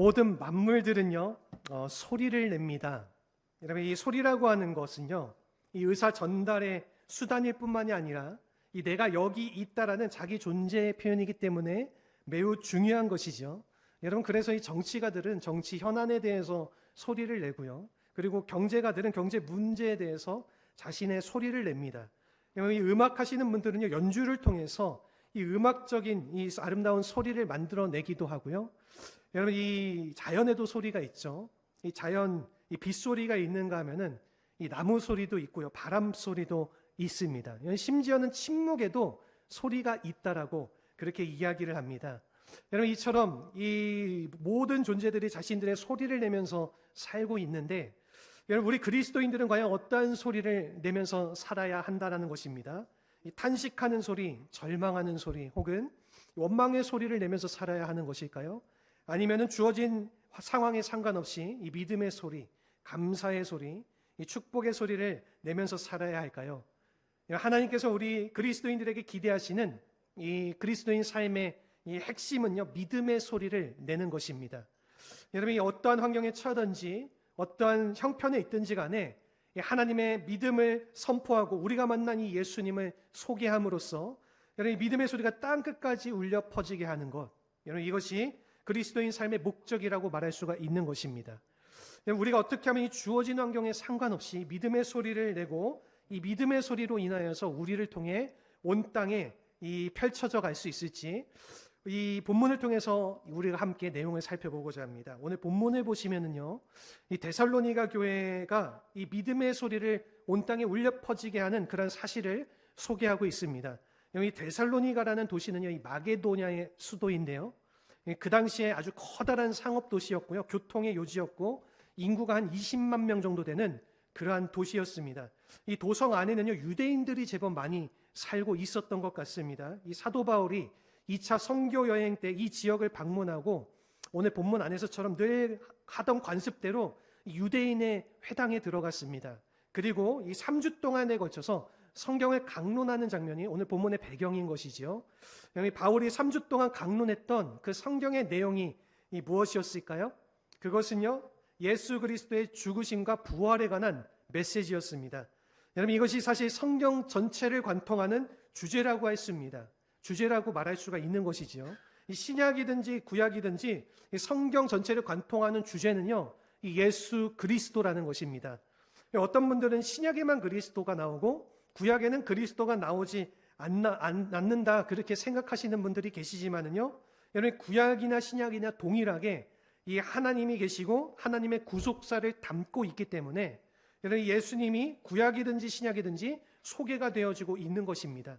모든 만물들은요 소리를 냅니다. 여러분, 이 소리라고 하는 것은요 이 의사 전달의 수단일 뿐만이 아니라 이 내가 여기 있다라는 자기 존재의 표현이기 때문에 매우 중요한 것이죠. 여러분, 그래서 이 정치가들은 정치 현안에 대해서 소리를 내고요, 그리고 경제가들은 경제 문제에 대해서 자신의 소리를 냅니다. 이 음악 하시는 분들은요 연주를 통해서 이 음악적인 이 아름다운 소리를 만들어내기도 하고요. 여러분, 이 자연에도 소리가 있죠. 이 자연, 이 빗소리가 있는가 하면은 이 나무 소리도 있고요, 바람 소리도 있습니다. 심지어는 침묵에도 소리가 있다라고 그렇게 이야기를 합니다. 여러분, 이처럼 이 모든 존재들이 자신들의 소리를 내면서 살고 있는데, 여러분, 우리 그리스도인들은 과연 어떠한 소리를 내면서 살아야 한다는 것입니다. 이 탄식하는 소리, 절망하는 소리, 혹은 원망의 소리를 내면서 살아야 하는 것일까요? 아니면은 주어진 상황에 상관없이 이 믿음의 소리, 감사의 소리, 이 축복의 소리를 내면서 살아야 할까요? 하나님께서 우리 그리스도인들에게 기대하시는 이 그리스도인 삶의 이 핵심은요 믿음의 소리를 내는 것입니다. 여러분이 어떠한 환경에 처하든지 어떠한 형편에 있든지 간에 하나님의 믿음을 선포하고 우리가 만난 이 예수님을 소개함으로써 여러분, 이 믿음의 소리가 땅 끝까지 울려 퍼지게 하는 것, 여러분, 이것이 그리스도인 삶의 목적이라고 말할 수가 있는 것입니다. 우리가 어떻게 하면 이 주어진 환경에 상관없이 믿음의 소리를 내고 이 믿음의 소리로 인하여서 우리를 통해 온 땅에 이 펼쳐져 갈 수 있을지, 이 본문을 통해서 우리가 함께 내용을 살펴보고자 합니다. 오늘 본문을 보시면은요, 이 데살로니가 교회가 이 믿음의 소리를 온 땅에 울려 퍼지게 하는 그런 사실을 소개하고 있습니다. 이 데살로니가라는 도시는요, 이 마게도냐의 수도인데요, 그 당시에 아주 커다란 상업 도시였고요, 교통의 요지였고 인구가 한 20만 명 정도 되는 그러한 도시였습니다. 이 도성 안에는요 유대인들이 제법 많이 살고 있었던 것 같습니다. 이 사도 바울이 2차 선교 여행 때 이 지역을 방문하고 오늘 본문 안에서처럼 늘 하던 관습대로 유대인의 회당에 들어갔습니다. 그리고 이 3주 동안에 걸쳐서 성경을 강론하는 장면이 오늘 본문의 배경인 것이지요. 여기 바울이 3주 동안 강론했던 그 성경의 내용이 무엇이었을까요? 그것은요 예수 그리스도의 죽으심과 부활에 관한 메시지였습니다. 여러분, 이것이 사실 성경 전체를 관통하는 주제라고 했습니다. 주제라고 말할 수가 있는 것이지요. 이 신약이든지 구약이든지 이 성경 전체를 관통하는 주제는요 이 예수 그리스도라는 것입니다. 어떤 분들은 신약에만 그리스도가 나오고 구약에는 그리스도가 나오지 않는다 그렇게 생각하시는 분들이 계시지만은요, 여러분, 구약이나 신약이나 동일하게 이 하나님이 계시고 하나님의 구속사를 담고 있기 때문에 여러분, 예수님이 구약이든지 신약이든지 소개가 되어지고 있는 것입니다.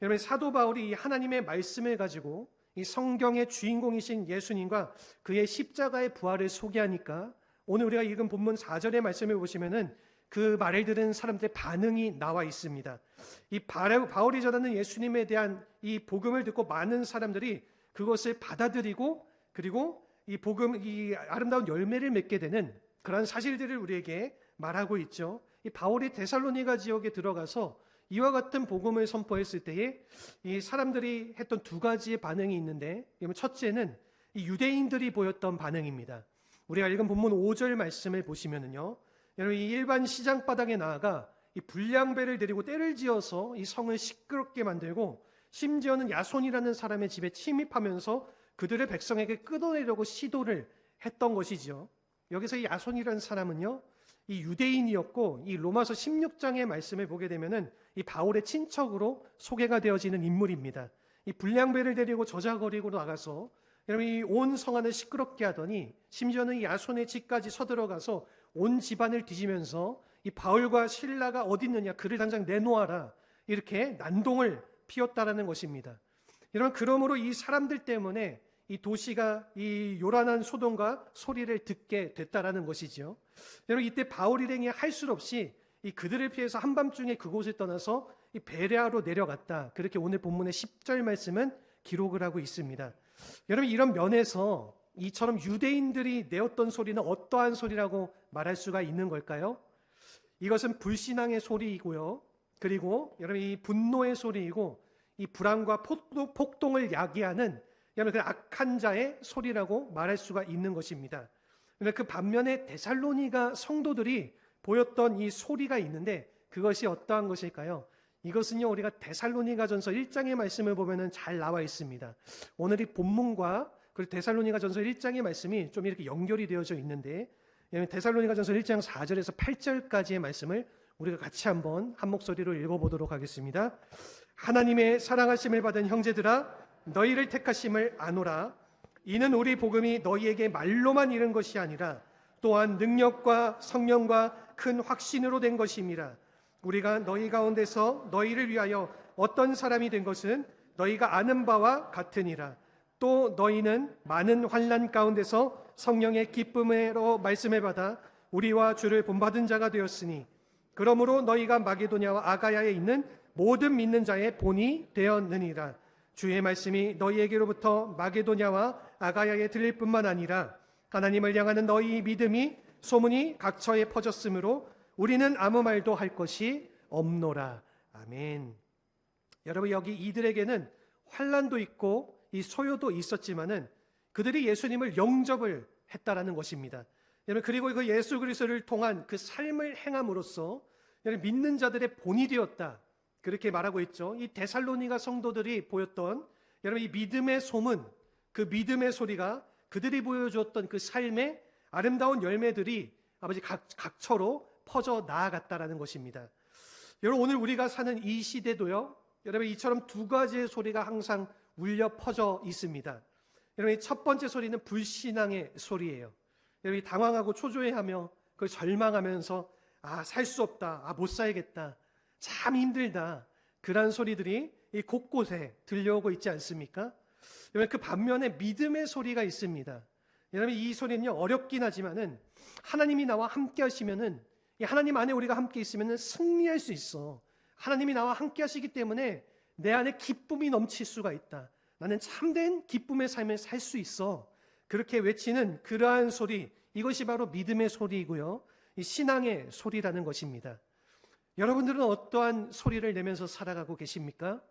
여러분, 사도 바울이 이 하나님의 말씀을 가지고 이 성경의 주인공이신 예수님과 그의 십자가의 부활을 소개하니까 오늘 우리가 읽은 본문 4절의 말씀을 보시면은 그 말을 들은 사람들의 반응이 나와 있습니다. 이 바울이 전하는 예수님에 대한 이 복음을 듣고 많은 사람들이 그것을 받아들이고 그리고 이 복음, 이 아름다운 열매를 맺게 되는 그런 사실들을 우리에게 말하고 있죠. 이 바울이 데살로니가 지역에 들어가서 이와 같은 복음을 선포했을 때에 이 사람들이 했던 두 가지의 반응이 있는데, 첫째는 이 유대인들이 보였던 반응입니다. 우리가 읽은 본문 5절 말씀을 보시면은요, 여러분, 이 일반 시장 바닥에 나아가 이 불량배를 데리고 떼를 지어서 이 성을 시끄럽게 만들고 심지어는 야손이라는 사람의 집에 침입하면서 그들의 백성에게 끊어내려고 시도를 했던 것이죠. 여기서 이 야손이라는 사람은요, 이 유대인이었고 이 로마서 16장의 말씀을 보게 되면은 이 바울의 친척으로 소개가 되어지는 인물입니다. 이 불량배를 데리고 저자거리고 나가서 여러분, 이 온 성안을 시끄럽게 하더니 심지어는 이 야손의 집까지 서들어가서 온 집안을 뒤지면서 이 바울과 실라가 어디 있느냐, 그를 당장 내놓아라, 이렇게 난동을 피웠다라는 것입니다. 여러분, 그러므로 이 사람들 때문에 이 도시가 이 요란한 소동과 소리를 듣게 됐다라는 것이죠. 여러분, 이때 바울 일행이 할 수 없이 이 그들을 피해서 한밤중에 그곳을 떠나서 이 베레아로 내려갔다, 그렇게 오늘 본문의 10절 말씀은 기록을 하고 있습니다. 여러분, 이런 면에서 이처럼 유대인들이 내었던 소리는 어떠한 소리라고 말할 수가 있는 걸까요? 이것은 불신앙의 소리이고요, 그리고 여러분, 이 분노의 소리이고 이 불안과 폭동을 야기하는 그 악한 자의 소리라고 말할 수가 있는 것입니다. 그런데 그 반면에 데살로니가 성도들이 보였던 이 소리가 있는데 그것이 어떠한 것일까요? 이것은요, 우리가 데살로니가전서 1장의 말씀을 보면은 잘 나와 있습니다. 오늘 이 본문과 그리고 데살로니가전서 1장의 말씀이 좀 이렇게 연결이 되어져 있는데, 데살로니가전서 1장 4절에서 8절까지의 말씀을 우리가 같이 한번 한 목소리로 읽어보도록 하겠습니다. 하나님의 사랑하심을 받은 형제들아, 너희를 택하심을 아노라. 이는 우리 복음이 너희에게 말로만 이른 것이 아니라 또한 능력과 성령과 큰 확신으로 된 것임이라. 우리가 너희 가운데서 너희를 위하여 어떤 사람이 된 것은 너희가 아는 바와 같으니라. 또 너희는 많은 환난 가운데서 성령의 기쁨으로 말씀을 받아 우리와 주를 본받은 자가 되었으니, 그러므로 너희가 마게도냐와 아가야에 있는 모든 믿는 자의 본이 되었느니라. 주의 말씀이 너희에게로부터 마게도냐와 아가야에 들릴 뿐만 아니라 하나님을 향하는 너희 믿음이 소문이 각처에 퍼졌으므로 우리는 아무 말도 할 것이 없노라. 아멘. 여러분, 여기 이들에게는 환난도 있고 이 소요도 있었지만은 그들이 예수님을 영접을 했다라는 것입니다. 여러분, 그리고 그 예수 그리스도를 통한 그 삶을 행함으로써 여러분, 믿는 자들의 본이 되었다, 그렇게 말하고 있죠. 이 데살로니가 성도들이 보였던 여러분 이 믿음의 소문, 그 믿음의 소리가 그들이 보여주었던 그 삶의 아름다운 열매들이 아버지 각처로 퍼져 나아갔다라는 것입니다. 여러분, 오늘 우리가 사는 이 시대도요, 여러분 이처럼 두 가지의 소리가 항상 울려 퍼져 있습니다. 여러분, 첫 번째 소리는 불신앙의 소리예요. 여러분, 당황하고 초조해하며 그 절망하면서 살 수 없다, 못 살겠다, 참 힘들다, 그런 소리들이 이 곳곳에 들려오고 있지 않습니까? 여러분, 그 반면에 믿음의 소리가 있습니다. 여러분, 이 소리는요, 어렵긴 하지만은 하나님이 나와 함께 하시면은, 이 하나님 안에 우리가 함께 있으면은 승리할 수 있어. 하나님이 나와 함께 하시기 때문에 내 안에 기쁨이 넘칠 수가 있다. 나는 참된 기쁨의 삶을 살 수 있어. 그렇게 외치는 그러한 소리, 이것이 바로 믿음의 소리이고요, 이 신앙의 소리라는 것입니다. 여러분들은 어떠한 소리를 내면서 살아가고 계십니까?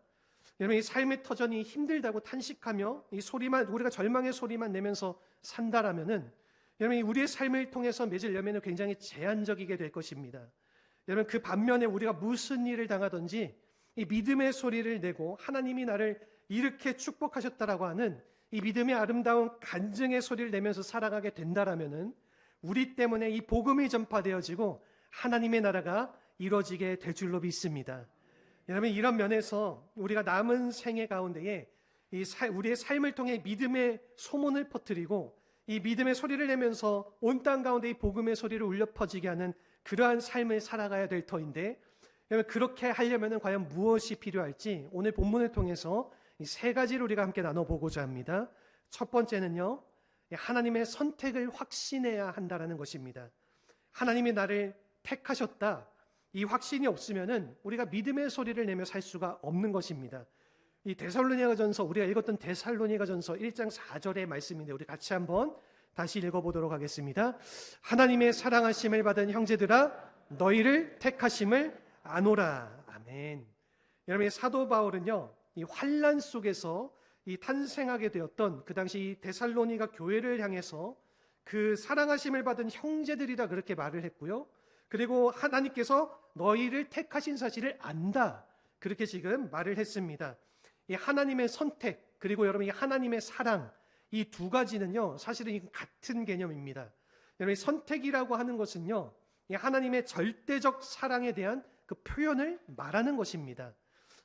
여러분, 이 삶의 터전이 힘들다고 탄식하며 이 소리만, 우리가 절망의 소리만 내면서 산다라면은 여러분, 우리의 삶을 통해서 맺을 열매는 굉장히 제한적이게 될 것입니다. 여러분, 그 반면에 우리가 무슨 일을 당하든지 이 믿음의 소리를 내고 하나님이 나를 이렇게 축복하셨다라고 하는 이 믿음의 아름다운 간증의 소리를 내면서 살아가게 된다라면은 우리 때문에 이 복음이 전파되어지고 하나님의 나라가 이루어지게 될 줄로 믿습니다. 여러분, 이런 면에서 우리가 남은 생애 가운데에 우리의 삶을 통해 믿음의 소문을 퍼뜨리고 이 믿음의 소리를 내면서 온 땅 가운데 이 복음의 소리를 울려 퍼지게 하는 그러한 삶을 살아가야 될 터인데, 여러분, 그렇게 하려면 과연 무엇이 필요할지 오늘 본문을 통해서 이 세 가지를 우리가 함께 나눠보고자 합니다. 첫 번째는요, 하나님의 선택을 확신해야 한다는 것입니다. 하나님이 나를 택하셨다, 이 확신이 없으면은 우리가 믿음의 소리를 내며 살 수가 없는 것입니다. 이 데살로니가전서, 우리가 읽었던 데살로니가전서 1장 4절의 말씀인데 우리 같이 한번 다시 읽어보도록 하겠습니다. 하나님의 사랑하심을 받은 형제들아, 너희를 택하심을 아노라. 아멘. 여러분, 사도 바울은요, 이 환난 속에서 이 탄생하게 되었던 그 당시 이 데살로니가 교회를 향해서 그 사랑하심을 받은 형제들이라 그렇게 말을 했고요, 그리고 하나님께서 너희를 택하신 사실을 안다, 그렇게 지금 말을 했습니다. 이 하나님의 선택, 그리고 여러분 이 하나님의 사랑, 이 두 가지는요 사실은 같은 개념입니다. 여러분, 이 선택이라고 하는 것은요, 이 하나님의 절대적 사랑에 대한 그 표현을 말하는 것입니다.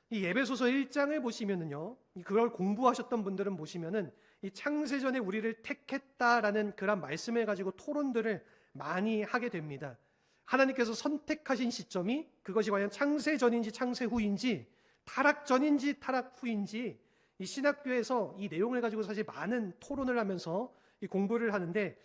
이 에베소서 1장을 보시면은요, 그걸 공부하셨던 분들은 보시면은 이 창세전에 우리를 택했다라는 그런 말씀을 가지고 토론들을 많이 하게 됩니다. 하나님께서 선택하신 시점이 그것이 과연 창세전인지 창세 후인지, 타락 전인지 타락 후인지, 이 신학교에서 이 내용을 가지고 사실 많은 토론을 하면서 이 공부를 하는데,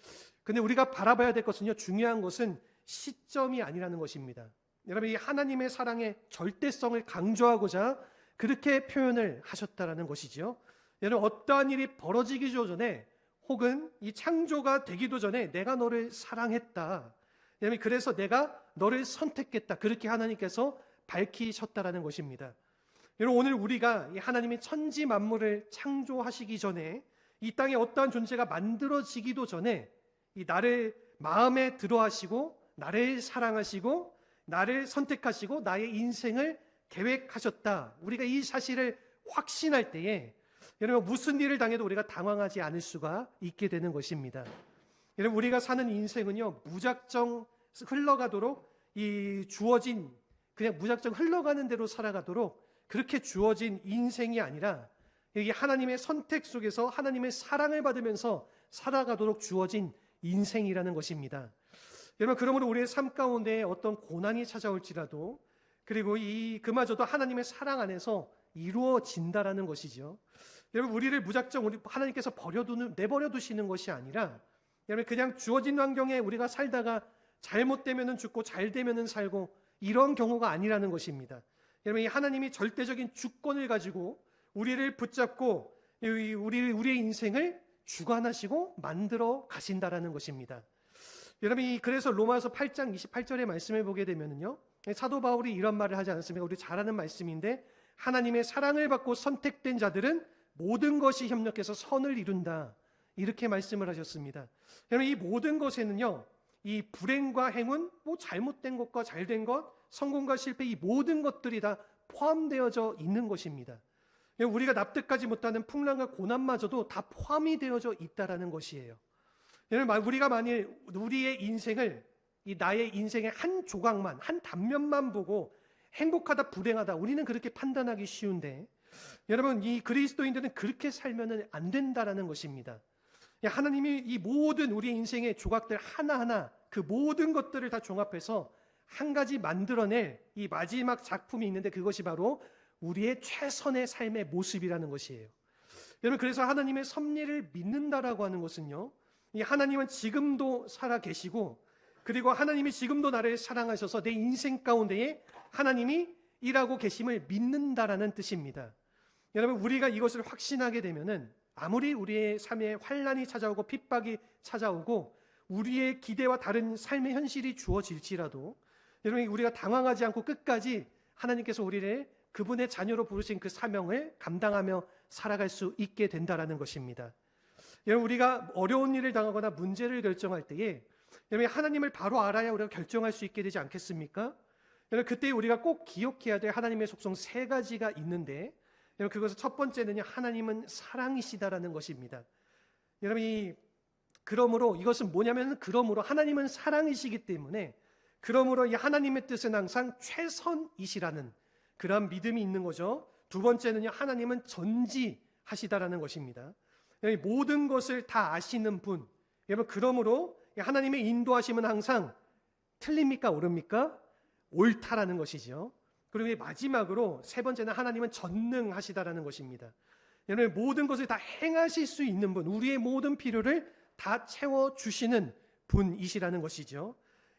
근데 우리가 바라봐야 될 것은요, 중요한 것은 시점이 아니라는 것입니다. 여러분, 이 하나님의 사랑의 절대성을 강조하고자 그렇게 표현을 하셨다라는 것이죠. 여러분, 어떠한 일이 벌어지기 전에 혹은 이 창조가 되기도 전에 내가 너를 사랑했다, 여러분, 그래서 내가 너를 선택했다, 그렇게 하나님께서 밝히셨다라는 것입니다. 여러분, 오늘 우리가 이 하나님의 천지 만물을 창조하시기 전에, 이 땅에 어떠한 존재가 만들어지기도 전에 이 나를 마음에 들어하시고 나를 사랑하시고 나를 선택하시고 나의 인생을 계획하셨다, 우리가 이 사실을 확신할 때에 여러분, 무슨 일을 당해도 우리가 당황하지 않을 수가 있게 되는 것입니다. 여러분, 우리가 사는 인생은요, 무작정 흘러가도록 이 주어진, 그냥 무작정 흘러가는 대로 살아가도록 그렇게 주어진 인생이 아니라 여기 하나님의 선택 속에서 하나님의 사랑을 받으면서 살아가도록 주어진 인생이라는 것입니다. 여러분, 그러므로 우리의 삶 가운데 어떤 고난이 찾아올지라도, 그리고 그마저도 하나님의 사랑 안에서 이루어진다라는 것이죠. 여러분, 우리를 무작정 하나님께서 내버려 두시는 것이 아니라, 여러분, 그냥 주어진 환경에 우리가 살다가 잘못되면은 죽고 잘되면은 살고 이런 경우가 아니라는 것입니다. 여러분, 이 하나님이 절대적인 주권을 가지고 우리를 붙잡고 우리의 인생을 주관하시고 만들어 가신다라는 것입니다. 여러분, 그래서 로마서 8장 28절의 말씀을 보게 되면요, 사도 바울이 이런 말을 하지 않았습니까? 우리 잘 아는 말씀인데, 하나님의 사랑을 받고 선택된 자들은 모든 것이 협력해서 선을 이룬다, 이렇게 말씀을 하셨습니다. 여러분, 이 모든 것에는요, 이 불행과 행운, 잘못된 것과 잘된 것, 성공과 실패, 이 모든 것들이 다 포함되어져 있는 것입니다. 우리가 납득하지 못하는 풍랑과 고난마저도 다 포함이 되어져 있다라는 것이에요. 여러분, 우리가 만일 우리의 인생을, 나의 인생의 한 조각만, 한 단면만 보고 행복하다, 불행하다, 우리는 그렇게 판단하기 쉬운데, 여러분, 이 그리스도인들은 그렇게 살면은 안 된다라는 것입니다. 하나님이 이 모든 우리의 인생의 조각들 하나하나, 그 모든 것들을 다 종합해서 한 가지 만들어낼 이 마지막 작품이 있는데, 그것이 바로 우리의 최선의 삶의 모습이라는 것이에요. 여러분, 그래서 하나님의 섭리를 믿는다라고 하는 것은요, 이 하나님은 지금도 살아 계시고, 그리고 하나님이 지금도 나를 사랑하셔서 내 인생 가운데에 하나님이 일하고 계심을 믿는다라는 뜻입니다. 여러분, 우리가 이것을 확신하게 되면은 아무리 우리의 삶에 환난이 찾아오고 핍박이 찾아오고 우리의 기대와 다른 삶의 현실이 주어질지라도, 여러분, 우리가 당황하지 않고 끝까지 하나님께서 우리를 그분의 자녀로 부르신 그 사명을 감당하며 살아갈 수 있게 된다라는 것입니다. 여러분, 우리가 어려운 일을 당하거나 문제를 결정할 때에 여러분, 하나님을 바로 알아야 우리가 결정할 수 있게 되지 않겠습니까? 여러분, 그때 우리가 꼭 기억해야 될 하나님의 속성 3가지가 있는데, 여러분, 그것은 첫 번째는요, 하나님은 사랑이시다라는 것입니다. 여러분, 그러므로 이것은 뭐냐면, 그러므로 하나님은 사랑이시기 때문에, 그러므로 이 하나님의 뜻은 항상 최선이시라는 그런 믿음이 있는 거죠. 두 번째는요, 하나님은 전지하시다라는 것입니다. 모든 것을 다 아시는 분. 여러분, 그러므로 하나님의 인도하심은 항상 틀립니까? 옳습니까? 옳다라는 것이죠. 그리고 마지막으로 3번째는 하나님은 전능하시다라는 것입니다. 여러분, 모든 것을 다 행하실 수 있는 분, 우리의 모든 필요를 다 채워주시는 분이시라는 것이죠.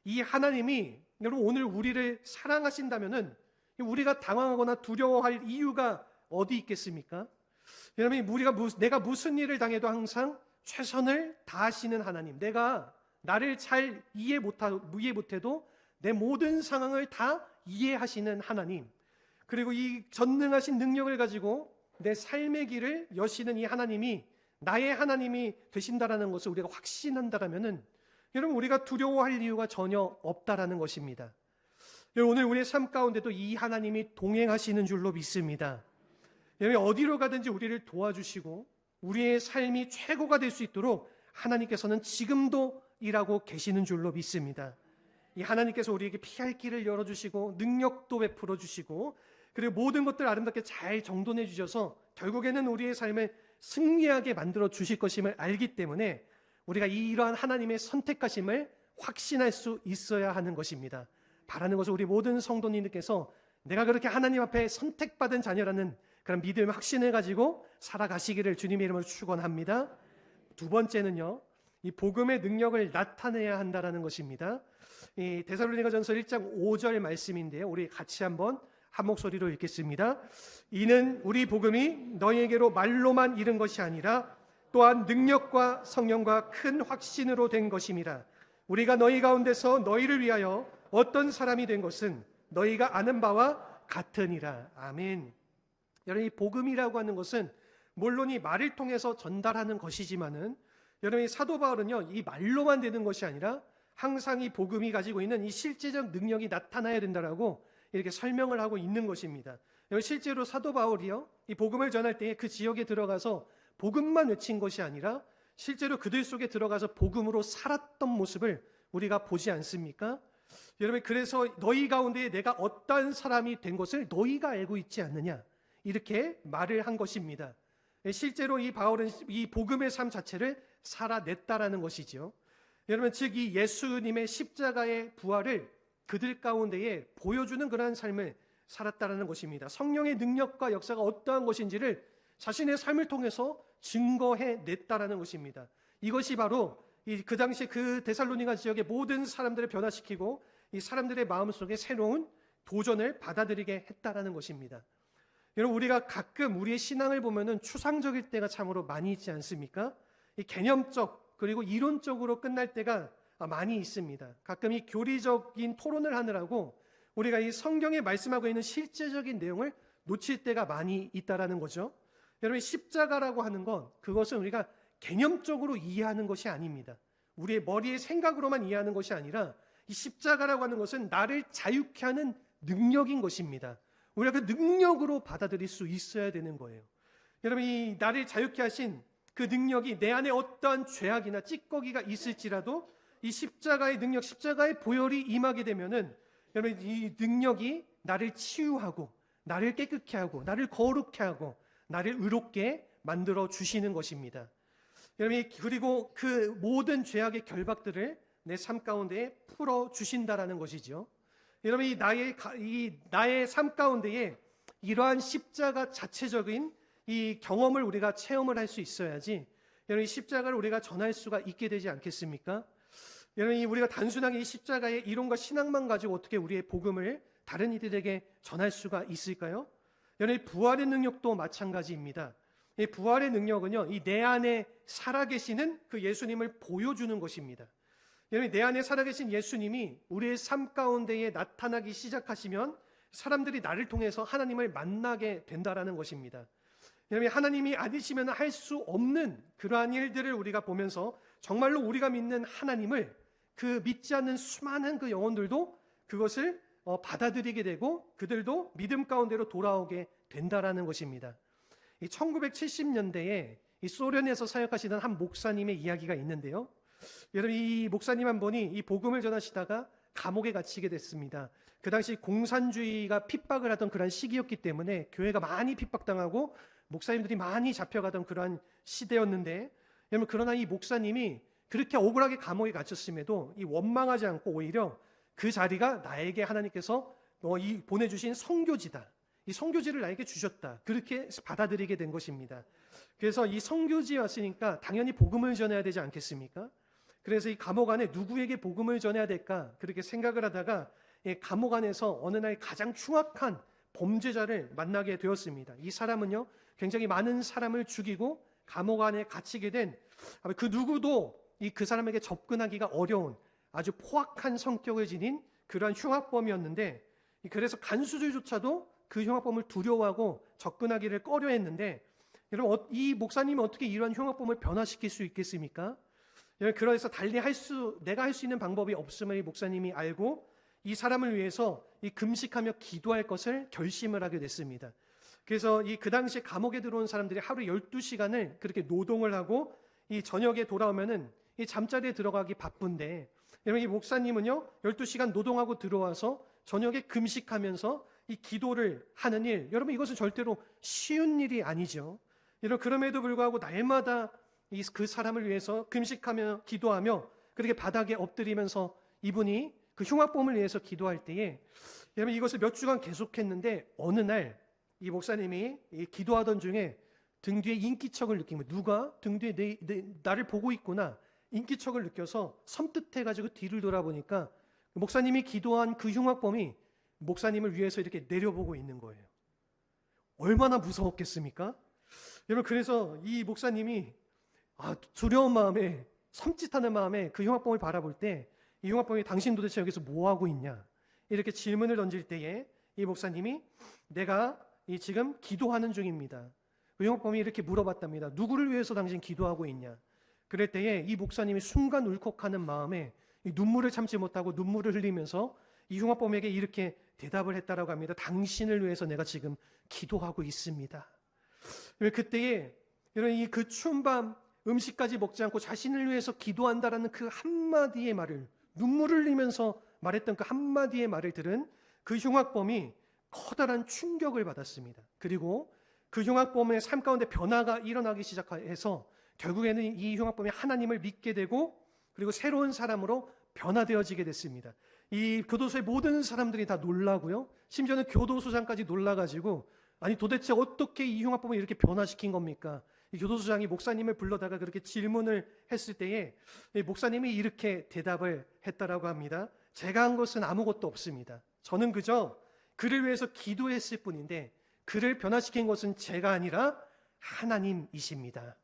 이 하나님이 여러분, 오늘 우리를 사랑하신다면은 우리가 당황하거나 두려워할 이유가 어디 있겠습니까? 여러분, 내가 무슨 일을 당해도 항상 최선을 다하시는 하나님, 내가 나를 잘 이해 못해도 내 모든 상황을 다 이해하시는 하나님, 그리고 이 전능하신 능력을 가지고 내 삶의 길을 여시는 이 하나님이 나의 하나님이 되신다라는 것을 우리가 확신한다라면은, 여러분, 우리가 두려워할 이유가 전혀 없다라는 것입니다. 여러분, 오늘 우리의 삶 가운데도 이 하나님이 동행하시는 줄로 믿습니다. 여러분, 어디로 가든지 우리를 도와주시고 우리의 삶이 최고가 될 수 있도록 하나님께서는 지금도 일하고 계시는 줄로 믿습니다. 이 하나님께서 우리에게 피할 길을 열어주시고 능력도 베풀어 주시고, 그리고 모든 것들 아름답게 잘 정돈해 주셔서 결국에는 우리의 삶을 승리하게 만들어 주실 것임을 알기 때문에 우리가 이러한 하나님의 선택하심을 확신할 수 있어야 하는 것입니다. 바라는 것은 우리 모든 성도님들께서 내가 그렇게 하나님 앞에 선택받은 자녀라는 그런 믿음의 확신을 가지고 살아가시기를 주님의 이름으로 축원합니다. 두 번째는요, 이 복음의 능력을 나타내야 한다라는 것입니다. 이 데살로니가전서 1장 5절 말씀인데요, 우리 같이 한번 한 목소리로 읽겠습니다. 이는 우리 복음이 너희에게로 말로만 이른 것이 아니라 또한 능력과 성령과 큰 확신으로 된 것임이라. 우리가 너희 가운데서 너희를 위하여 어떤 사람이 된 것은 너희가 아는 바와 같으니라. 아멘. 여러분, 이 복음이라고 하는 것은 물론 이 말을 통해서 전달하는 것이지만은, 여러분, 이 사도 바울은요, 이 말로만 되는 것이 아니라 항상 이 복음이 가지고 있는 이 실제적 능력이 나타나야 된다라고 이렇게 설명을 하고 있는 것입니다. 실제로 사도 바울이요, 이 복음을 전할 때에 그 지역에 들어가서 복음만 외친 것이 아니라 실제로 그들 속에 들어가서 복음으로 살았던 모습을 우리가 보지 않습니까? 여러분, 그래서 너희 가운데 내가 어떠한 사람이 된 것을 너희가 알고 있지 않느냐, 이렇게 말을 한 것입니다. 실제로 이 바울은 이 복음의 삶 자체를 살아냈다라는 것이죠. 여러분, 즉 이 예수님의 십자가의 부활을 그들 가운데에 보여주는 그러한 삶을 살았다라는 것입니다. 성령의 능력과 역사가 어떠한 것인지를 자신의 삶을 통해서 증거해냈다라는 것입니다. 이것이 바로 그 당시 그 데살로니가 지역의 모든 사람들을 변화시키고 이 사람들의 마음속에 새로운 도전을 받아들이게 했다라는 것입니다. 여러분, 우리가 가끔 우리의 신앙을 보면은 추상적일 때가 참으로 많이 있지 않습니까? 이 개념적 그리고 이론적으로 끝날 때가 많이 있습니다. 가끔 이 교리적인 토론을 하느라고 우리가 이 성경에 말씀하고 있는 실제적인 내용을 놓칠 때가 많이 있다라는 거죠. 여러분, 십자가라고 하는 건 그것은 우리가 개념적으로 이해하는 것이 아닙니다. 우리의 머리의 생각으로만 이해하는 것이 아니라 이 십자가라고 하는 것은 나를 자유케 하는 능력인 것입니다. 우리가 그 능력으로 받아들일 수 있어야 되는 거예요. 여러분, 이 나를 자유케 하신 그 능력이 내 안에 어떠한 죄악이나 찌꺼기가 있을지라도 이 십자가의 능력, 십자가의 보혈이 임하게 되면은 여러분, 이 능력이 나를 치유하고 나를 깨끗게 하고 나를 거룩게 하고 나를 의롭게 만들어 주시는 것입니다. 여러분, 그리고 그 모든 죄악의 결박들을 내 삶 가운데에 풀어 주신다라는 것이죠. 여러분, 이 나의 삶 가운데에 이러한 십자가 자체적인 이 경험을 우리가 체험을 할 수 있어야지, 여러분, 이 십자가를 우리가 전할 수가 있게 되지 않겠습니까? 여러분, 우리가 단순하게 이 십자가의 이론과 신앙만 가지고 어떻게 우리의 복음을 다른 이들에게 전할 수가 있을까요? 여러분, 부활의 능력도 마찬가지입니다. 이 부활의 능력은요, 이 내 안에 살아계시는 그 예수님을 보여주는 것입니다. 여러분, 내 안에 살아계신 예수님이 우리의 삶 가운데에 나타나기 시작하시면 사람들이 나를 통해서 하나님을 만나게 된다라는 것입니다. 여러분, 하나님이 아니시면 할 수 없는 그러한 일들을 우리가 보면서 정말로 우리가 믿는 하나님을 그 믿지 않는 수많은 그 영혼들도 그것을 받아들이게 되고 그들도 믿음 가운데로 돌아오게 된다라는 것입니다. 1970년대에 이 소련에서 사역하시던 한 목사님의 이야기가 있는데요. 여러분, 이 목사님 한 분이 이 복음을 전하시다가 감옥에 gat히게 됐습니다. 그 당시 공산주의가 핍박을 하던 그런 시기였기 때문에 교회가 많이 핍박당하고 목사님들이 많이 잡혀가던 그러한 시대였는데, 여러분, 그러나 이 목사님이 그렇게 억울하게 감옥에 갇혔음에도 이 원망하지 않고 오히려 그 자리가 나에게 하나님께서 이 보내주신 선교지다, 이 선교지를 나에게 주셨다, 그렇게 받아들이게 된 것입니다. 그래서 이 선교지에 왔으니까 당연히 복음을 전해야 되지 않겠습니까? 그래서 이 감옥 안에 누구에게 복음을 전해야 될까 그렇게 생각을 하다가 감옥 안에서 어느 날 가장 흉악한 범죄자를 만나게 되었습니다. 이 사람은요, 굉장히 많은 사람을 죽이고 감옥 안에 갇히게 된 그 누구도 그 사람에게 접근하기가 어려운 아주 포악한 성격을 지닌 그러한 흉악범이었는데, 그래서 간수들조차도 그 흉악범을 두려워하고 접근하기를 꺼려했는데, 여러분, 이 목사님이 어떻게 이러한 흉악범을 변화시킬 수 있겠습니까? 그래서 달리 내가 할 수 있는 방법이 없음을 이 목사님이 알고 이 사람을 위해서 이 금식하며 기도할 것을 결심을 하게 됐습니다. 그래서 그 당시에 감옥에 들어온 사람들이 하루 12시간을 그렇게 노동을 하고 이 저녁에 돌아오면은 이 잠자리에 들어가기 바쁜데, 여러분, 이 목사님은요 12시간 노동하고 들어와서 저녁에 금식하면서 이 기도를 하는 일, 여러분, 이것은 절대로 쉬운 일이 아니죠. 여러분, 그럼에도 불구하고 날마다 그 사람을 위해서 금식하며 기도하며 그렇게 바닥에 엎드리면서 이분이 그 흉악범을 위해서 기도할 때에, 여러분, 이것을 몇 주간 계속했는데 어느 날 이 목사님이 기도하던 중에 등 뒤에 인기척을 느낀 거예요. 누가 등 뒤에 나를 보고 있구나, 인기척을 느껴서 섬뜩해가지고 뒤를 돌아보니까 목사님이 기도한 그 흉악범이 목사님을 위해서 이렇게 내려보고 있는 거예요. 얼마나 무서웠겠습니까? 여러분, 그래서 이 목사님이 두려운 마음에, 섬찟하는 마음에 그 흉악범을 바라볼 때 이 흉악범이 당신 도대체 여기서 뭐 하고 있냐, 이렇게 질문을 던질 때에 이 목사님이 내가 지금 기도하는 중입니다. 그 흉악범이 이렇게 물어봤답니다. 누구를 위해서 당신 기도하고 있냐? 그럴 때에 이 목사님이 순간 울컥하는 마음에 이 눈물을 참지 못하고 눈물을 흘리면서 이 흉악범에게 이렇게 대답을 했다라고 합니다. 당신을 위해서 내가 지금 기도하고 있습니다. 그때에 여러분 그 추운 밤 음식까지 먹지 않고 자신을 위해서 기도한다라는 그 한마디의 말을, 눈물을 흘리면서 말했던 그 한마디의 말을 들은 그 흉악범이 커다란 충격을 받았습니다. 그리고 그 흉악범의 삶 가운데 변화가 일어나기 시작해서 결국에는 이 흉악범이 하나님을 믿게 되고 그리고 새로운 사람으로 변화되어지게 됐습니다. 이 교도소의 모든 사람들이 다 놀라고요. 심지어는 교도소장까지 놀라가지고 아니 도대체 어떻게 이 흉악범을 이렇게 변화시킨 겁니까? 이 교도소장이 목사님을 불러다가 그렇게 질문을 했을 때에 목사님이 이렇게 대답을 했다라고 합니다. 제가 한 것은 아무것도 없습니다. 저는 그저 그를 위해서 기도했을 뿐인데 그를 변화시킨 것은 제가 아니라 하나님이십니다.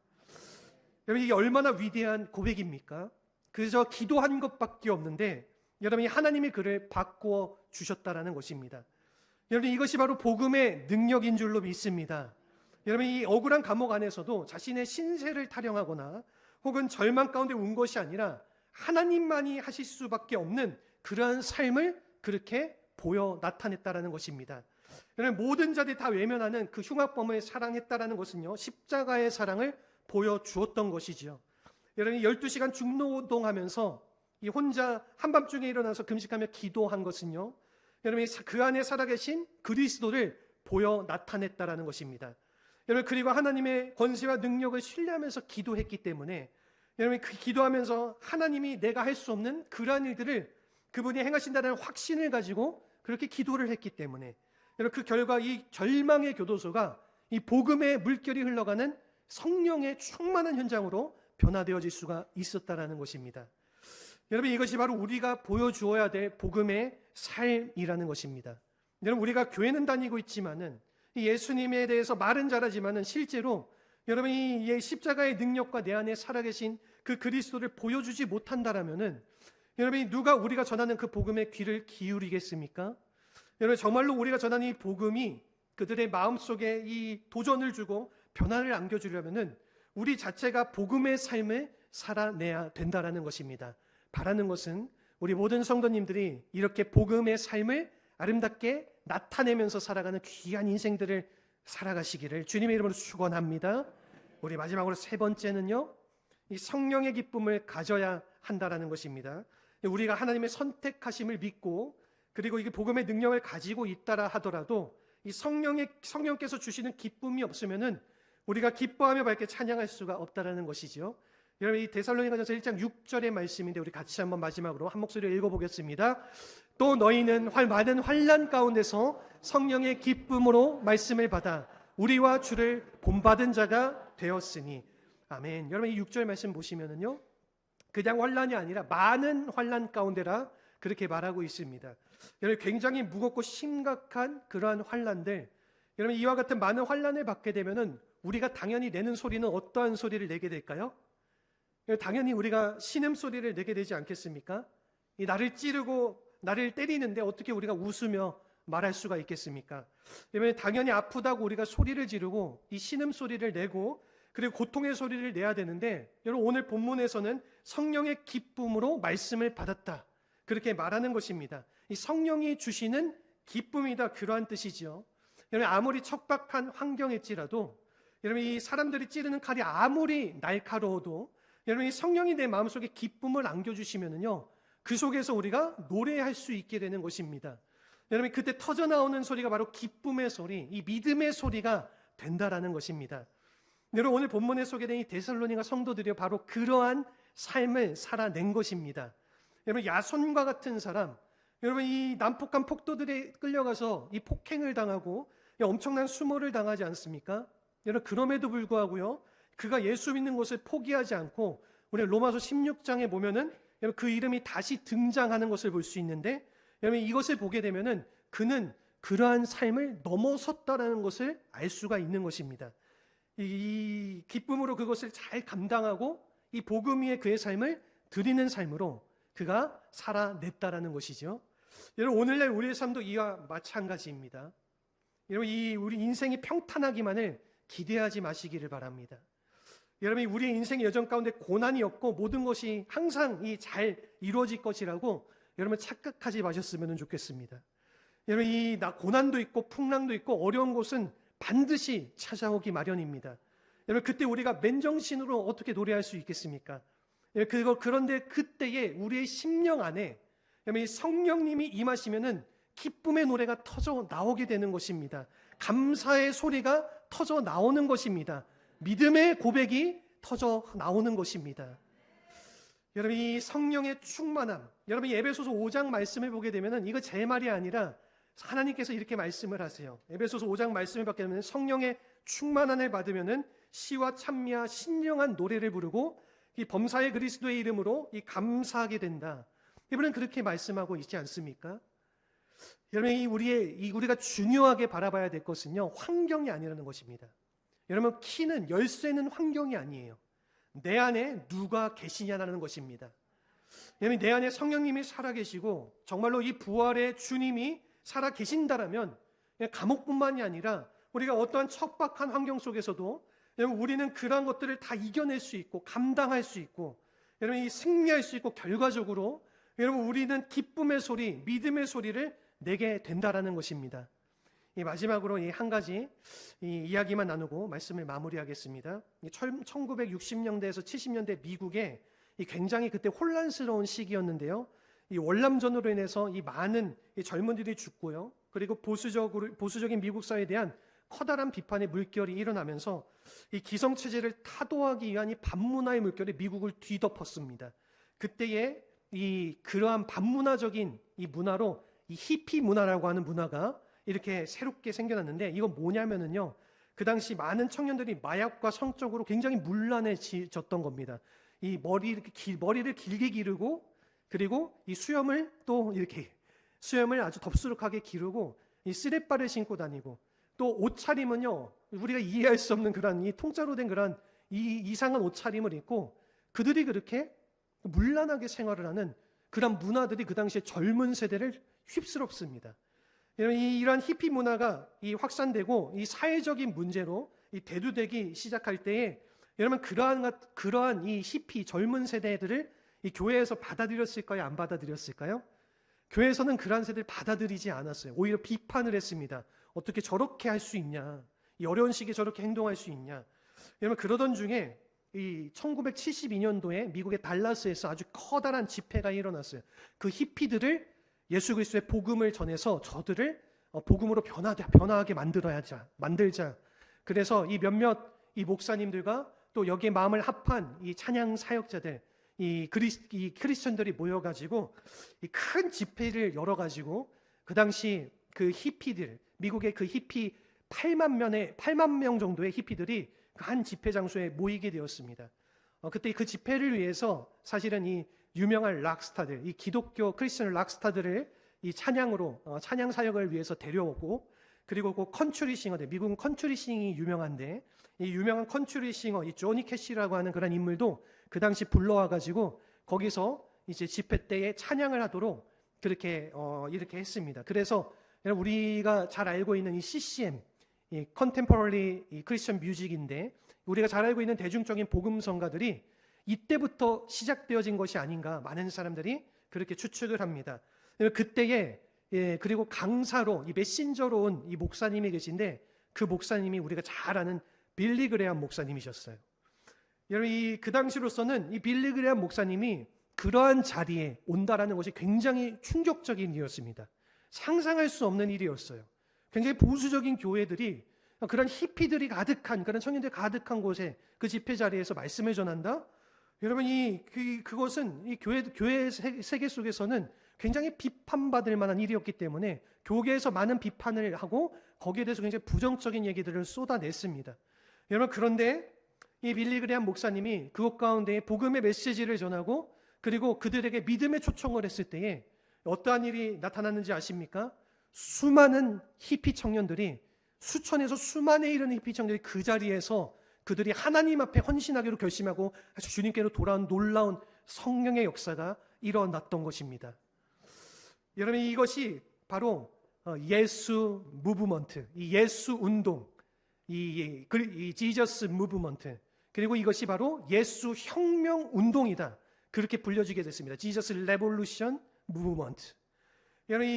여러분 이게 얼마나 위대한 고백입니까? 그저 기도한 것밖에 없는데 여러분이 하나님이 그를 바꾸어 주셨다라는 것입니다. 여러분 이것이 바로 복음의 능력인 줄로 믿습니다. 여러분 이 억울한 감옥 안에서도 자신의 신세를 타령하거나 혹은 절망 가운데 온 것이 아니라 하나님만이 하실 수밖에 없는 그러한 삶을 그렇게 보여 나타냈다라는 것입니다. 여러분 모든 자들이 다 외면하는 그 흉악범을 사랑했다라는 것은요 십자가의 사랑을 보여주었던 것이지요. 여러분이 12시간 중노동하면서 이 혼자 한밤중에 일어나서 금식하며 기도한 것은요 여러분이 그 안에 살아계신 그리스도를 보여 나타냈다라는 것입니다. 여러분 그리고 하나님의 권세와 능력을 신뢰하면서 기도했기 때문에 여러분 그 기도하면서 하나님이 내가 할 수 없는 그러한 일들을 그분이 행하신다는 확신을 가지고 그렇게 기도를 했기 때문에 여러분 그 결과 이 절망의 교도소가 이 복음의 물결이 흘러가는 성령의 충만한 현장으로 변화되어질 수가 있었다라는 것입니다. 여러분 이것이 바로 우리가 보여주어야 될 복음의 삶이라는 것입니다. 여러분 우리가 교회는 다니고 있지만은 예수님에 대해서 말은 잘하지만은 실제로 여러분이 이 십자가의 능력과 내 안에 살아계신 그 그리스도를 보여주지 못한다라면은 여러분이 누가 우리가 전하는 그 복음의 귀를 기울이겠습니까? 여러분 정말로 우리가 전하는 이 복음이 그들의 마음속에 이 도전을 주고 변화를 안겨주려면은 우리 자체가 복음의 삶을 살아내야 된다라는 것입니다. 바라는 것은 우리 모든 성도님들이 이렇게 복음의 삶을 아름답게 나타내면서 살아가는 귀한 인생들을 살아가시기를 주님의 이름으로 축원합니다. 우리 마지막으로 세 번째는요, 이 성령의 기쁨을 가져야 한다라는 것입니다. 우리가 하나님의 선택하심을 믿고 그리고 이게 복음의 능력을 가지고 있다라 하더라도 이 성령께서 주시는 기쁨이 없으면은 우리가 기뻐하며 밝게 찬양할 수가 없다라는 것이죠. 여러분 이 데살로니가전서 1장 6절의 말씀인데 우리 같이 한번 마지막으로 한 목소리로 읽어보겠습니다. 또 너희는 많은 환난 가운데서 성령의 기쁨으로 말씀을 받아 우리와 주를 본받은 자가 되었으니 아멘. 여러분 이 6절 말씀 보시면은요 그냥 환난이 아니라 많은 환난 가운데라 그렇게 말하고 있습니다. 여러분 굉장히 무겁고 심각한 그러한 환난들, 여러분 이와 같은 많은 환난을 받게 되면은 우리가 당연히 내는 소리는 어떠한 소리를 내게 될까요? 당연히 우리가 신음소리를 내게 되지 않겠습니까? 이 나를 찌르고 나를 때리는데 어떻게 우리가 웃으며 말할 수가 있겠습니까? 그러면 당연히 아프다고 우리가 소리를 지르고 이 신음소리를 내고 그리고 고통의 소리를 내야 되는데 여러분 오늘 본문에서는 성령의 기쁨으로 말씀을 받았다 그렇게 말하는 것입니다. 이 성령이 주시는 기쁨이다 그러한 뜻이지요. 여러분 아무리 척박한 환경일지라도 여러분 이 사람들이 찌르는 칼이 아무리 날카로워도 여러분 이 성령이 내 마음속에 기쁨을 안겨주시면은요 그 속에서 우리가 노래할 수 있게 되는 것입니다. 여러분 그때 터져나오는 소리가 바로 기쁨의 소리, 이 믿음의 소리가 된다라는 것입니다. 여러분 오늘 본문에 소개된 이 데살로니가 성도들이 바로 그러한 삶을 살아낸 것입니다. 여러분 야손과 같은 사람, 여러분 이 난폭한 폭도들에 끌려가서 이 폭행을 당하고 엄청난 수모를 당하지 않습니까? 여러분 그럼에도 불구하고요 그가 예수 믿는 것을 포기하지 않고 우리 로마서 16장에 보면은 여러분 그 이름이 다시 등장하는 것을 볼 수 있는데 여러분 이것을 보게 되면은 그는 그러한 삶을 넘어섰다라는 것을 알 수가 있는 것입니다. 이 기쁨으로 그것을 잘 감당하고 이 복음 위에 그의 삶을 드리는 삶으로 그가 살아냈다라는 것이죠. 여러분 오늘날 우리의 삶도 이와 마찬가지입니다. 여러분, 이 우리 인생이 평탄하기만을 기대하지 마시기를 바랍니다. 여러분, 우리의 인생 여정 가운데 고난이 없고 모든 것이 항상 잘 이루어질 것이라고 여러분 착각하지 마셨으면 좋겠습니다. 여러분, 고난도 있고 풍랑도 있고 어려운 곳은 반드시 찾아오기 마련입니다. 여러분, 그때 우리가 맨정신으로 어떻게 노래할 수 있겠습니까? 그런데 그때에 우리의 심령 안에 여러분, 이 성령님이 임하시면은 기쁨의 노래가 터져 나오게 되는 것입니다. 감사의 소리가 터져 나오는 것입니다. 믿음의 고백이 터져 나오는 것입니다. 여러분, 이 성령의 충만함, 여러분, 이 에베소서 5장 말씀을 보게 되면은 이거 제 말이 아니라 하나님께서 이렇게 말씀을 하세요. 에베소서 5장 말씀을 받게 되면 성령의 충만함을 받으면은 시와 찬미와 신령한 노래를 부르고 이 범사의 그리스도의 이름으로 감사하게 된다. 이분은 그렇게 말씀하고 있지 않습니까? 여러분, 우리가 중요하게 바라봐야 될 것은요, 환경이 아니라는 것입니다. 여러분, 키는 열쇠는 환경이 아니에요. 내 안에 누가 계시냐라는 것입니다. 여러분, 내 안에 성령님이 살아계시고 정말로 이 부활의 주님이 살아계신다라면 감옥뿐만이 아니라 우리가 어떠한 척박한 환경 속에서도 여러분, 우리는 그러한 것들을 다 이겨낼 수 있고 감당할 수 있고 여러분, 승리할 수 있고 결과적으로 여러분, 우리는 기쁨의 소리, 믿음의 소리를 내게 된다라는 것입니다. 마지막으로 한 가지 이야기만 나누고 말씀을 마무리하겠습니다. 1960년대에서 70년대 미국에 굉장히 그때 혼란스러운 시기였는데요. 월남전으로 인해서 많은 젊은이들이 죽고요. 그리고 보수적인 미국 사회에 대한 커다란 비판의 물결이 일어나면서 이 기성체제를 타도하기 위한 반문화의 물결이 미국을 뒤덮었습니다. 그때에 그러한 반문화적인 문화로 히피 문화라고 하는 문화가 이렇게 새롭게 생겨났는데, 이건 뭐냐면은요, 그 당시 많은 청년들이 마약과 성적으로 굉장히 문란해졌던 겁니다. 머리를 길게 기르고, 그리고 수염을 아주 덥수룩하게 기르고, 쓰레빠를 신고 다니고, 또 옷차림은요, 우리가 이해할 수 없는 그런 통짜로 된 그런 이상한 옷차림을 입고, 그들이 그렇게 문란하게 생활을 하는 그런 문화들이 그 당시에 젊은 세대를 휩쓸었습니다. 이러한 히피 문화가 확산되고 사회적인 문제로 대두되기 시작할 때에 여러분, 그러한 히피 젊은 세대들을 교회에서 받아들였을까요? 안 받아들였을까요? 교회에서는 그러한 세대를 받아들이지 않았어요. 오히려 비판을 했습니다. 어떻게 저렇게 할 수 있냐? 이 어려운 시기에 저렇게 행동할 수 있냐? 여러분, 그러던 중에 1972년도에 미국의 달라스에서 아주 커다란 집회가 일어났어요. 그 히피들을 예수 그리스도의 복음을 전해서 저들을 복음으로 변화하게 만들자. 그래서 몇몇 목사님들과 또 여기에 마음을 합한 찬양 사역자들, 크리스천들이 모여가지고 큰 집회를 열어가지고 그 당시 그 히피들, 미국의 그 히피 8만 명 정도의 히피들이 한 집회 장소에 모이게 되었습니다. 그때 그 집회를 위해서 사실은 유명한 락스타들, 기독교 크리스천 락스타들을 찬양 사역을 위해서 데려오고, 그리고 그 컨트리 싱어들, 미국은 컨트리 싱이 유명한데 이 유명한 컨트리 싱어 조니 캐시라고 하는 그런 인물도 그 당시 불러와가지고 거기서 이제 집회 때에 찬양을 하도록 그렇게 이렇게 했습니다. 그래서 우리가 잘 알고 있는 CCM, 컨템포러리 크리스천 뮤직인데, 우리가 잘 알고 있는 대중적인 복음성가들이 이때부터 시작되어진 것이 아닌가 많은 사람들이 그렇게 추측을 합니다. 그때에 그리고 강사로 메신저로 온 목사님이 계신데, 그 목사님이 우리가 잘 아는 빌리 그레함 목사님이셨어요. 여러분, 그 당시로서는 빌리 그레함 목사님이 그러한 자리에 온다라는 것이 굉장히 충격적인 일이었습니다. 상상할 수 없는 일이었어요. 굉장히 보수적인 교회들이 그런 히피들이 가득한, 그런 청년들이 가득한 곳에 그 집회 자리에서 말씀을 전한다? 여러분, 그것은 교회 세계 속에서는 굉장히 비판받을 만한 일이었기 때문에 교계에서 많은 비판을 하고 거기에 대해서 굉장히 부정적인 얘기들을 쏟아냈습니다. 여러분, 그런데 빌리 그레함 목사님이 그것 가운데 복음의 메시지를 전하고, 그리고 그들에게 믿음의 초청을 했을 때에 어떠한 일이 나타났는지 아십니까? 수많은 히피 청년들이, 수천에서 수만에 이르는 히피 청년들이 그 자리에서 그들이 하나님 앞에 헌신하기로 결심하고 주님께로 돌아온 놀라운 성령의 역사가 일어났던 것입니다. 여러분, 이것이 바로 예수 무브먼트, 이 예수 운동, 이 지저스 무브먼트, 그리고 이것이 바로 예수 혁명 운동이다, 그렇게 불려지게 됐습니다. 지저스 레볼루션 무브먼트. 여러분,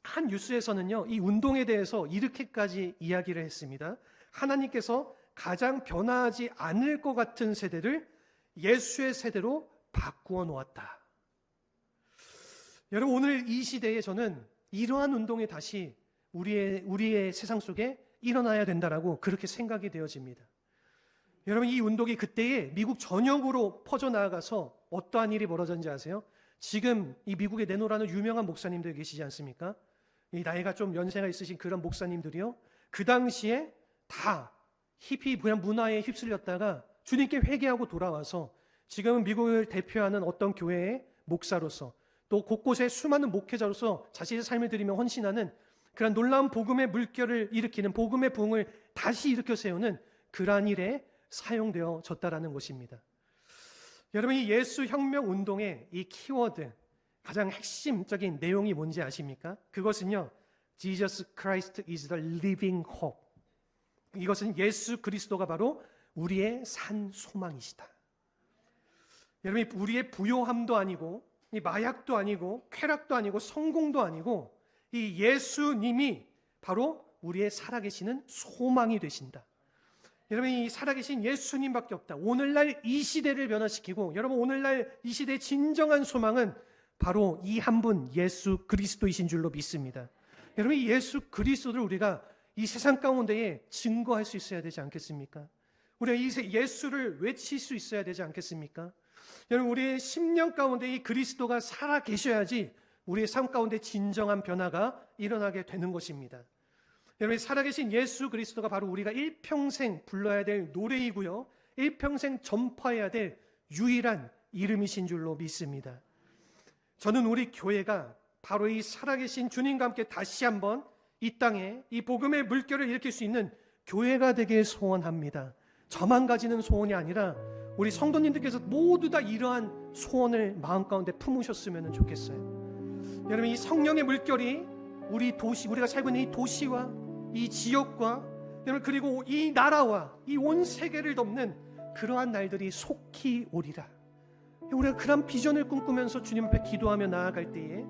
한 뉴스에서는요, 이 운동에 대해서 이렇게까지 이야기를 했습니다. 하나님께서 가장 변화하지 않을 것 같은 세대를 예수의 세대로 바꾸어 놓았다. 여러분, 오늘 이 시대에 저는 이러한 운동이 다시 우리의 세상 속에 일어나야 된다라고 그렇게 생각이 되어집니다. 여러분, 이 운동이 그때에 미국 전역으로 퍼져나가서 어떠한 일이 벌어졌는지 아세요? 지금 이 미국에 내노라는 유명한 목사님들 계시지 않습니까? 이 나이가 좀 연세가 있으신 그런 목사님들이요, 그 당시에 다 히피 문화에 휩쓸렸다가 주님께 회개하고 돌아와서 지금은 미국을 대표하는 어떤 교회의 목사로서, 또 곳곳에 수많은 목회자로서 자신의 삶을 들이며 헌신하는 그런 놀라운 복음의 물결을 일으키는, 복음의 부흥을 다시 일으켜 세우는 그러한 일에 사용되어졌다라는 것입니다. 여러분, 이 예수 혁명 운동의 이 키워드, 가장 핵심적인 내용이 뭔지 아십니까? 그것은요, Jesus Christ is the living hope. 이것은 예수 그리스도가 바로 우리의 산 소망이시다. 여러분, 우리의 부요함도 아니고, 이 마약도 아니고, 쾌락도 아니고, 성공도 아니고, 이 예수님이 바로 우리의 살아계시는 소망이 되신다. 여러분, 이 살아계신 예수님밖에 없다. 오늘날 이 시대를 변화시키고, 여러분, 오늘날 이 시대의 진정한 소망은 바로 이 한 분 예수 그리스도이신 줄로 믿습니다. 여러분, 이 예수 그리스도를 우리가 이 세상 가운데에 증거할 수 있어야 되지 않겠습니까? 우리가 이 예수를 외칠 수 있어야 되지 않겠습니까? 여러분, 우리의 심령 가운데 이 그리스도가 살아 계셔야지 우리의 삶 가운데 진정한 변화가 일어나게 되는 것입니다. 여러분, 살아계신 예수 그리스도가 바로 우리가 일평생 불러야 될 노래이고요, 일평생 전파해야 될 유일한 이름이신 줄로 믿습니다. 저는 우리 교회가 바로 이 살아계신 주님과 함께 다시 한번 이 땅에 이 복음의 물결을 일으킬 수 있는 교회가 되길 소원합니다. 저만 가지는 소원이 아니라 우리 성도님들께서 모두 다 이러한 소원을 마음 가운데 품으셨으면 좋겠어요. 여러분, 이 성령의 물결이 우리 도시, 우리가 살고 있는 이 도시와 이 지역과, 여러분, 그리고 이 나라와 이 온 세계를 덮는 그러한 날들이 속히 오리라. 우리가 그런 비전을 꿈꾸면서 주님 앞에 기도하며 나아갈 때에,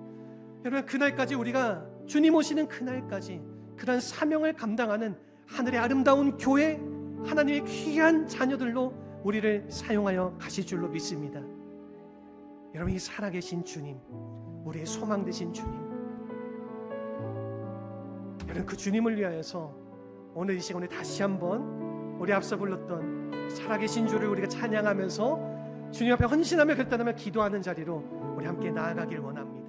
여러분, 그날까지 우리가 주님 오시는 그날까지 그런 사명을 감당하는 하늘의 아름다운 교회, 하나님의 귀한 자녀들로 우리를 사용하여 가실 줄로 믿습니다. 여러분, 이 살아계신 주님, 우리의 소망 되신 주님, 여러분, 그 주님을 위하여서 오늘 이 시간에 다시 한번 우리 앞서 불렀던 살아계신 주를 우리가 찬양하면서 주님 앞에 헌신하며 결단하며 기도하는 자리로 우리 함께 나아가길 원합니다.